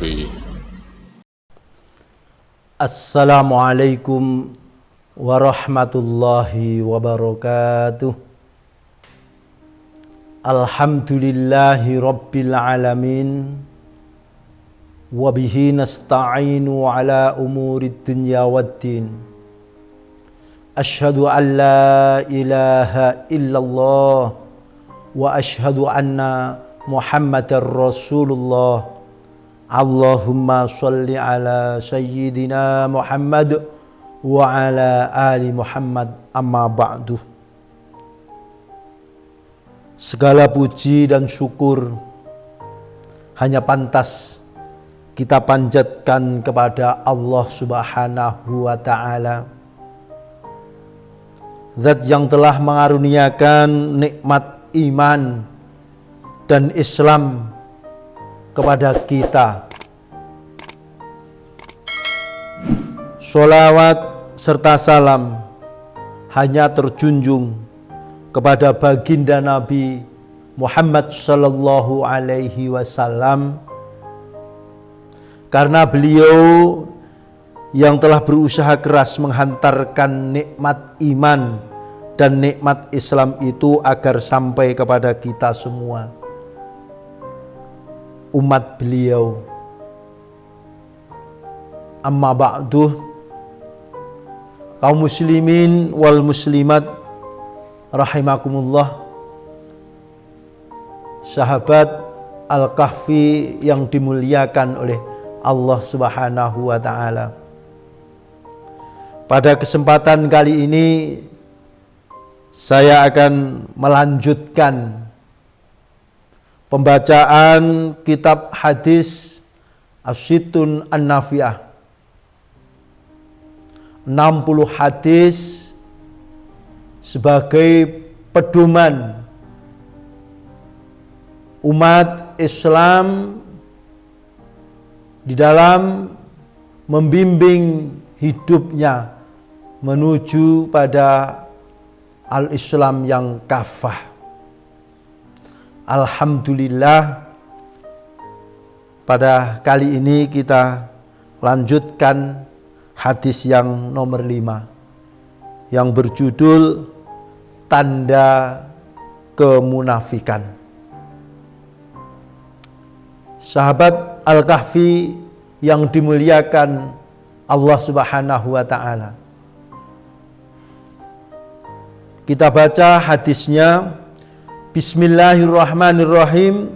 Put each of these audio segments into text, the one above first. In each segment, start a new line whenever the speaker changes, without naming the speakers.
فيه.
Assalamualaikum warahmatullahi wabarakatuh. Alhamdulillahi rabbil alamin. Wabihi nasta'inu ala umurid dunya waddin. Ashhadu an la ilaha illallah wa ashhadu anna Muhammadar Rasulullah. Allahumma sholli ala sayyidina Muhammad wa ala ali Muhammad, amma ba'du. Segala puji dan syukur hanya pantas kita panjatkan kepada Allah Subhanahu wa ta'ala, Zat yang telah mengaruniakan nikmat iman dan Islam kepada kita. Sholawat serta salam hanya terjunjung kepada baginda Nabi Muhammad sallallahu alaihi wasallam, karena beliau yang telah berusaha keras menghantarkan nikmat iman dan nikmat Islam itu agar sampai kepada kita semua, umat beliau. Amma ba'du, kaum muslimin wal muslimat rahimakumullah, sahabat Al-Kahfi yang dimuliakan oleh Allah Subhanahu wa ta'ala. Pada kesempatan kali ini saya akan melanjutkan pembacaan kitab hadis As-Sittun An-Nafi'ah, 60 hadis sebagai pedoman umat Islam di dalam membimbing hidupnya menuju pada al-Islam yang kafah. Alhamdulillah, pada kali ini kita lanjutkan hadis yang nomor 5 yang berjudul tanda kemunafikan. Sahabat Al-Kahfi yang dimuliakan Allah Subhanahu wa ta'ala, kita baca hadisnya. Bismillahirrahmanirrahim.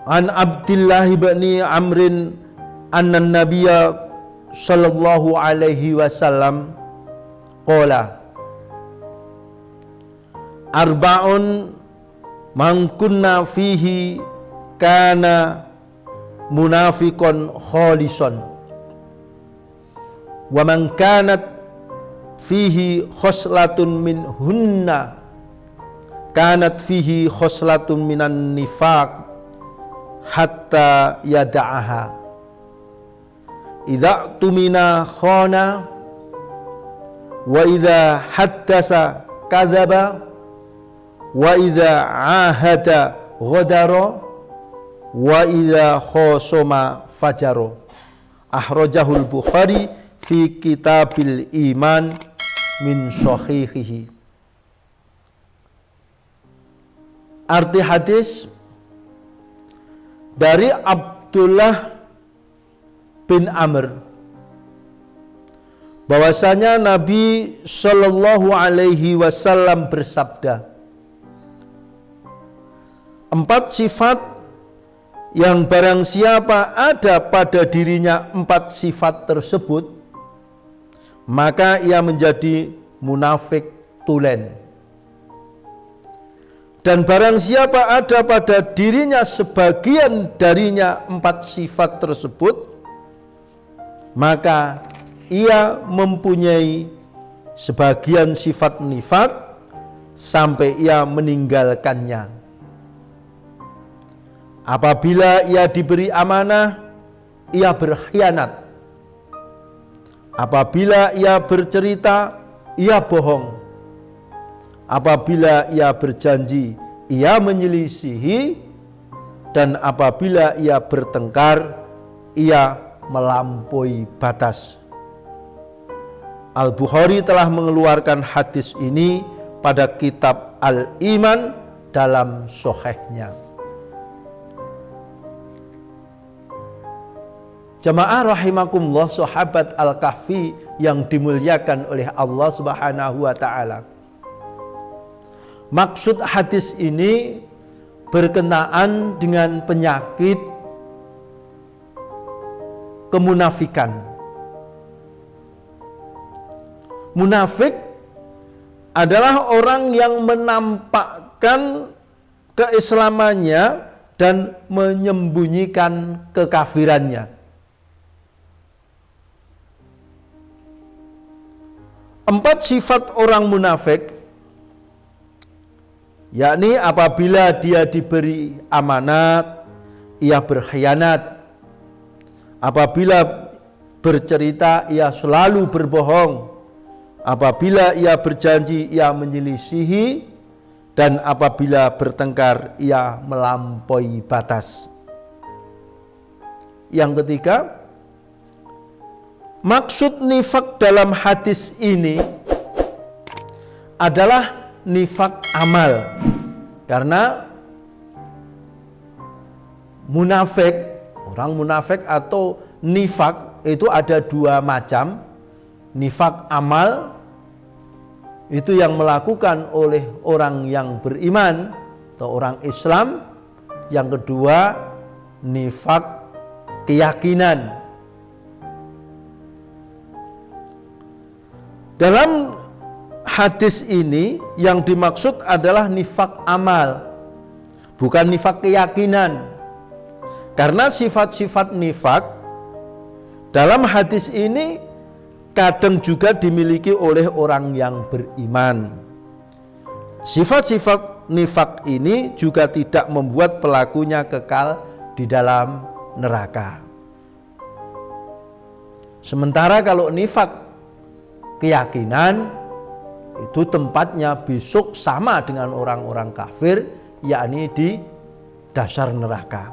An Abdillah bin Amrin anna Nabiyya sallallahu alaihi wasallam qala arba'un man kunna fihi kana munafiqun khalisan wa man kanat fihi khoslatun min hunna kanat fihi khoslatun minan nifaq hatta yada'aha. Idza tumina khana wa idza haddasa kadzaba wa idza ahada ghadara wa idza khosoma fajara. Akhrajahul Bukhari fi kitabil iman min sahihihi. Arti hadis dari Abdullah bin Amr, bahwasanya Nabi Shallallahu alaihi wasallam bersabda, 4 sifat yang barang siapa ada pada dirinya 4 sifat tersebut, maka ia menjadi munafik tulen. Dan barang siapa ada pada dirinya sebagian darinya 4 sifat tersebut, maka ia mempunyai sebagian sifat nifak sampai ia meninggalkannya. Apabila ia diberi amanah, ia berkhianat. Apabila ia bercerita, ia bohong. Apabila ia berjanji, ia menyelisihi. dan apabila ia bertengkar, ia melampaui batas. Al-Bukhari telah mengeluarkan hadis ini pada kitab Al-Iman dalam Sahihnya. Jamaah rahimakumullah, sahabat Al-Kahfi yang dimuliakan oleh Allah Subhanahu wa taala. Maksud hadis ini berkenaan dengan penyakit kemunafikan. Munafik adalah orang yang menampakkan keislamannya dan menyembunyikan kekafirannya. 4 sifat orang munafik, yakni apabila dia diberi amanat, ia berkhianat. Apabila bercerita, ia selalu berbohong. Apabila ia berjanji, ia menyelisihi. Dan apabila bertengkar, ia melampaui batas. Yang ketiga, maksud nifak dalam hadis ini adalah nifak amal. Karena munafik, orang munafik atau nifak itu ada 2 macam. Nifak amal itu yang melakukan oleh orang yang beriman atau orang Islam. Yang kedua, nifak keyakinan. Dalam hadis ini yang dimaksud adalah nifak amal, bukan nifak keyakinan. Karena sifat-sifat nifak dalam hadis ini kadang juga dimiliki oleh orang yang beriman. Sifat-sifat nifak ini juga tidak membuat pelakunya kekal di dalam neraka. Sementara kalau nifak keyakinan itu tempatnya besok sama dengan orang-orang kafir, yakni di dasar neraka.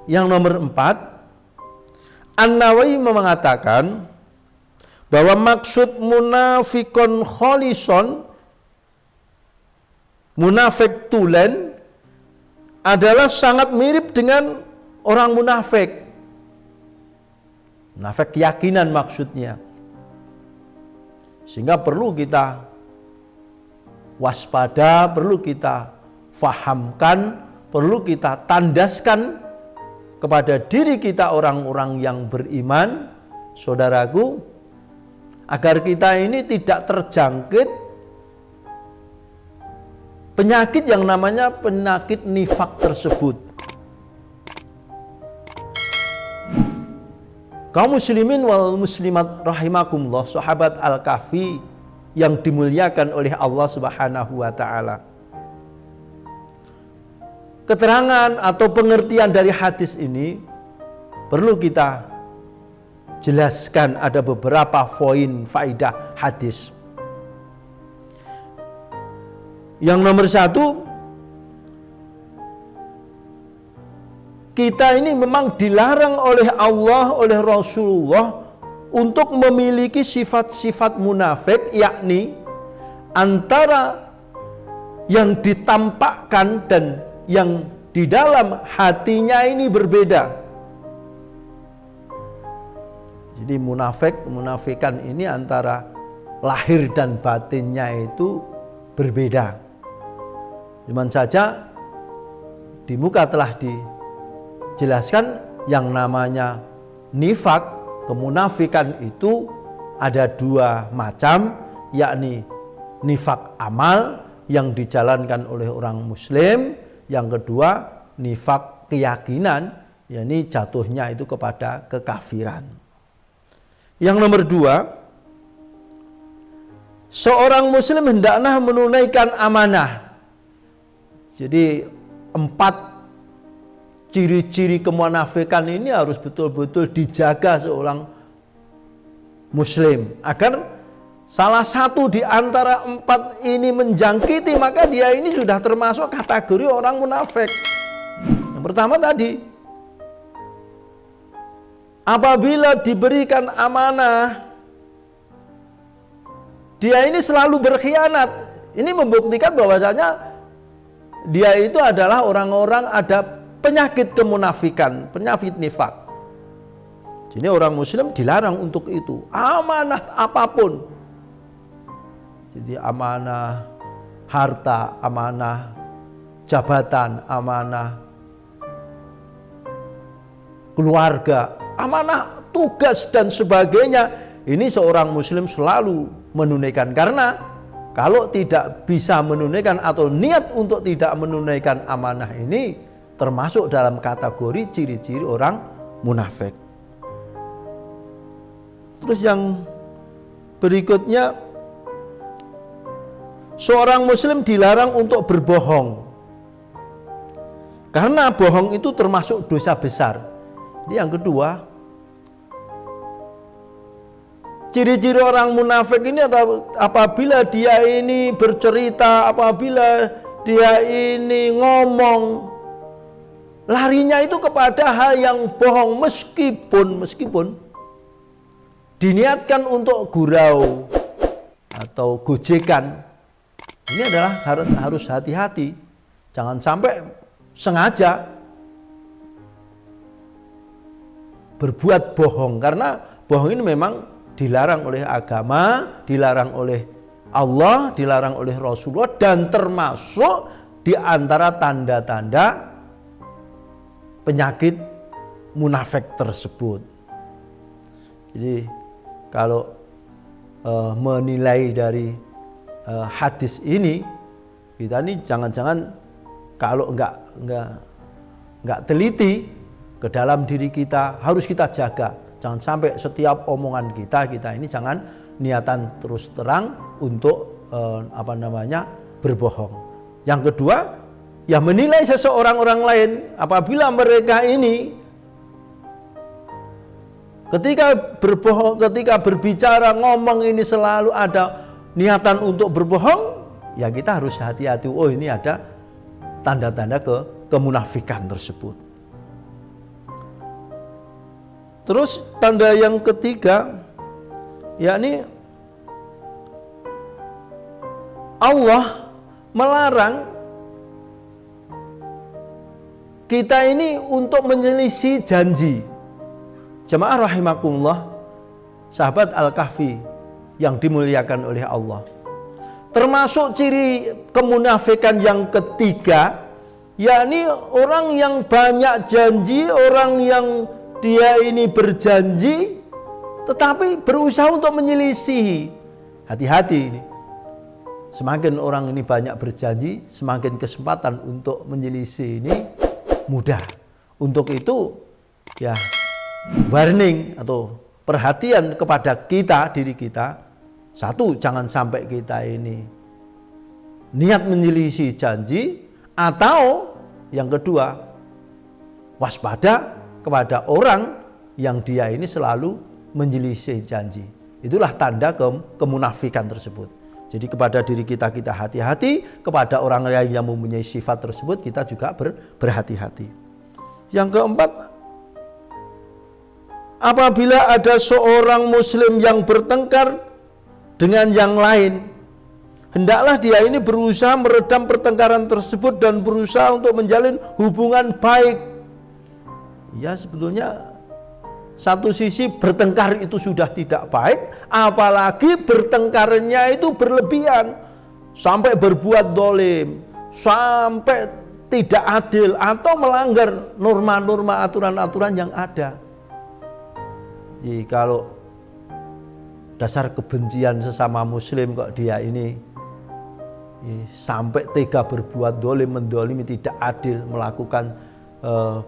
Yang nomor 4, An-Nawawi mengatakan bahwa maksud munafikon kholison, munafik tulen, adalah sangat mirip dengan orang munafik. Munafik keyakinan maksudnya. Sehingga perlu kita waspada, perlu kita fahamkan, perlu kita tandaskan kepada diri kita orang-orang yang beriman, saudaraku, agar kita ini tidak terjangkit penyakit yang namanya penyakit nifak tersebut. Kaum muslimin wal muslimat rahimakumullah, sahabat Al-Kahfi yang dimuliakan oleh Allah Subhanahu wa taala. Keterangan atau pengertian dari hadis ini perlu kita jelaskan, ada beberapa poin faidah hadis. Yang nomor 1, kita ini memang dilarang oleh Allah, oleh Rasulullah untuk memiliki sifat-sifat munafik, yakni antara yang ditampakkan dan yang di dalam hatinya ini berbeda. Jadi munafikan ini antara lahir dan batinnya itu berbeda. Cuman saja di muka telah dijelaskan yang namanya nifak, kemunafikan itu ada 2 macam, yakni nifak amal yang dijalankan oleh orang muslim, yang kedua nifak keyakinan, yakni jatuhnya itu kepada kekafiran. Yang nomor 2, seorang muslim hendaklah menunaikan amanah. Jadi 4 ciri-ciri kemunafikan ini harus betul-betul dijaga seorang muslim, agar salah satu di antara 4 ini menjangkiti, maka dia ini sudah termasuk kategori orang munafik. Yang pertama tadi, apabila diberikan amanah, dia ini selalu berkhianat. Ini membuktikan bahwasanya dia itu adalah orang-orang ada penyakit kemunafikan, penyakit nifak. Jadi orang muslim dilarang untuk itu, amanah apapun. Jadi amanah harta, amanah jabatan, amanah keluarga, amanah tugas dan sebagainya. Ini seorang muslim selalu menunaikan, karena kalau tidak bisa menunaikan atau niat untuk tidak menunaikan amanah ini termasuk dalam kategori ciri-ciri orang munafik. Terus yang berikutnya, seorang muslim dilarang untuk berbohong, karena bohong itu termasuk dosa besar. Ini yang kedua. Ciri-ciri orang munafik ini adalah apabila dia ini bercerita, apabila dia ini ngomong, larinya itu kepada hal yang bohong, meskipun diniatkan untuk gurau atau gojekan. Ini adalah harus hati-hati, jangan sampai sengaja berbuat bohong, karena bohong ini memang dilarang oleh agama, dilarang oleh Allah, dilarang oleh Rasulullah, dan termasuk di antara tanda-tanda penyakit munafik tersebut. Jadi kalau menilai dari hadis ini, kita ini jangan-jangan kalau enggak teliti ke dalam diri kita, harus kita jaga. Jangan sampai setiap omongan kita ini jangan niatan terus terang untuk berbohong. Yang kedua, ya menilai seseorang orang lain apabila mereka ini ketika berbohong, ketika berbicara, ngomong ini selalu ada niatan untuk berbohong, ya kita harus hati-hati. Oh, ini ada tanda-tanda kemunafikan tersebut. Terus tanda yang ketiga, yakni Allah melarang kita ini untuk menyelisih janji. Jemaah rahimakumullah, sahabat Al-Kahfi yang dimuliakan oleh Allah. Termasuk ciri kemunafikan yang ketiga, yakni orang yang banyak janji, orang yang dia ini berjanji tetapi berusaha untuk menyelisihi. Hati-hati ini. Semakin orang ini banyak berjanji, semakin kesempatan untuk menyelisih ini mudah. Untuk itu ya warning atau perhatian kepada kita, diri kita. Satu, jangan sampai kita ini niat menyelisih janji. Atau yang kedua, waspada kepada orang yang dia ini selalu menyelisih janji. Itulah tanda kemunafikan tersebut. Jadi kepada diri kita hati-hati, kepada orang lain yang mempunyai sifat tersebut kita juga berhati-hati. Yang keempat, apabila ada seorang muslim yang bertengkar dengan yang lain, hendaklah dia ini berusaha meredam pertengkaran tersebut dan berusaha untuk menjalin hubungan baik. Ya, sebetulnya satu sisi bertengkar itu sudah tidak baik, apalagi bertengkarnya itu berlebihan sampai berbuat dolim, sampai tidak adil atau melanggar norma-norma, aturan-aturan yang ada. Jadi kalau dasar kebencian sesama muslim kok dia ini sampai tega berbuat dolim, mendolimi, tidak adil, melakukan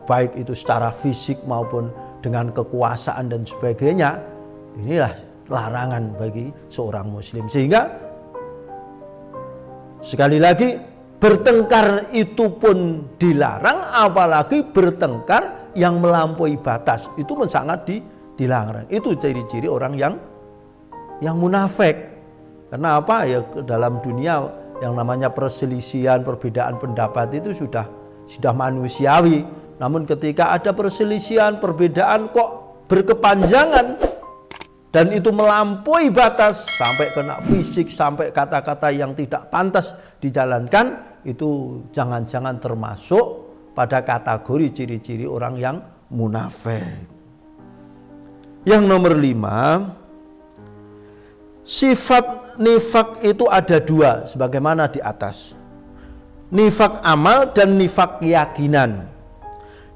baik itu secara fisik maupun dengan kekuasaan dan sebagainya, inilah larangan bagi seorang muslim. Sehingga sekali lagi, bertengkar itu pun dilarang, apalagi bertengkar yang melampaui batas itu sangat dilarang. Itu ciri-ciri orang yang munafik. Karena apa? Ya dalam dunia yang namanya perselisihan, perbedaan pendapat itu sudah manusiawi. Namun ketika ada perselisihan, perbedaan kok berkepanjangan dan itu melampaui batas sampai kena fisik, sampai kata-kata yang tidak pantas dijalankan, itu jangan-jangan termasuk pada kategori ciri-ciri orang yang munafik. Yang nomor 5, sifat nifak itu ada 2 sebagaimana di atas. Nifak amal dan nifak keyakinan.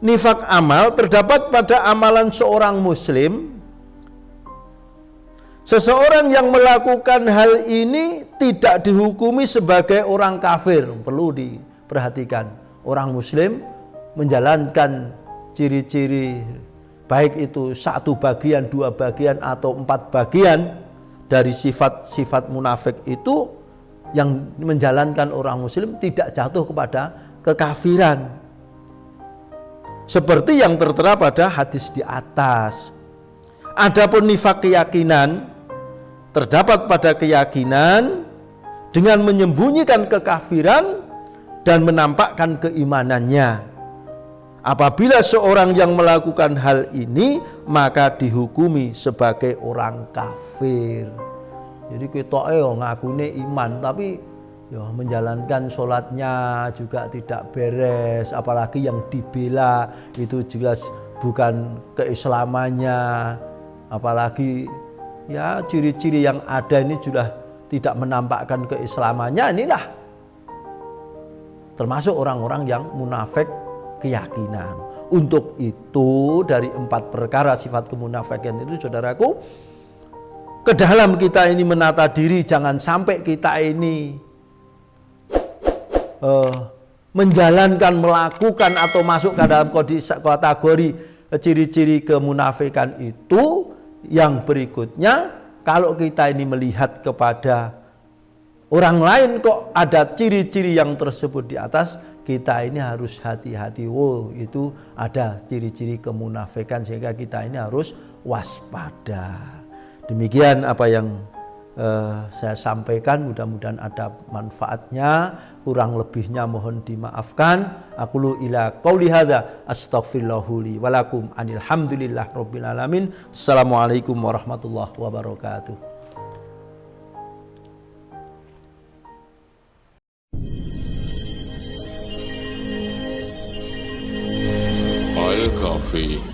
Nifak amal terdapat pada amalan seorang muslim. Seseorang yang melakukan hal ini tidak dihukumi sebagai orang kafir. Perlu diperhatikan, orang muslim menjalankan ciri-ciri baik itu 1 bagian, 2 bagian atau 4 bagian dari sifat-sifat munafik itu, yang menjalankan orang muslim tidak jatuh kepada kekafiran. Seperti yang tertera pada hadis di atas. Adapun nifak keyakinan terdapat pada keyakinan dengan menyembunyikan kekafiran dan menampakkan keimanannya. Apabila seorang yang melakukan hal ini maka dihukumi sebagai orang kafir. Jadi kita ngakune iman tapi ya menjalankan sholatnya juga tidak beres, apalagi yang dibela itu jelas bukan keislamannya, apalagi ya ciri-ciri yang ada ini sudah tidak menampakkan keislamannya, inilah termasuk orang-orang yang munafik keyakinan. Untuk itu dari 4 perkara sifat kemunafikan itu, saudaraku, ke dalam kita ini menata diri, jangan sampai kita ini menjalankan, melakukan atau masuk ke dalam kategori ciri-ciri kemunafikan itu. Yang berikutnya, kalau kita ini melihat kepada orang lain kok ada ciri-ciri yang tersebut di atas, kita ini harus hati-hati. Itu ada ciri-ciri kemunafikan, sehingga kita ini harus waspada. Demikian apa yang saya sampaikan, mudah-mudahan ada manfaatnya, kurang lebihnya mohon dimaafkan. Aqulu ila qauli hadza astaghfirullahu li wa lakum anil hamdulillah rabbil alamin. Assalamualaikum warahmatullahi wabarakatuh.
Al Kafi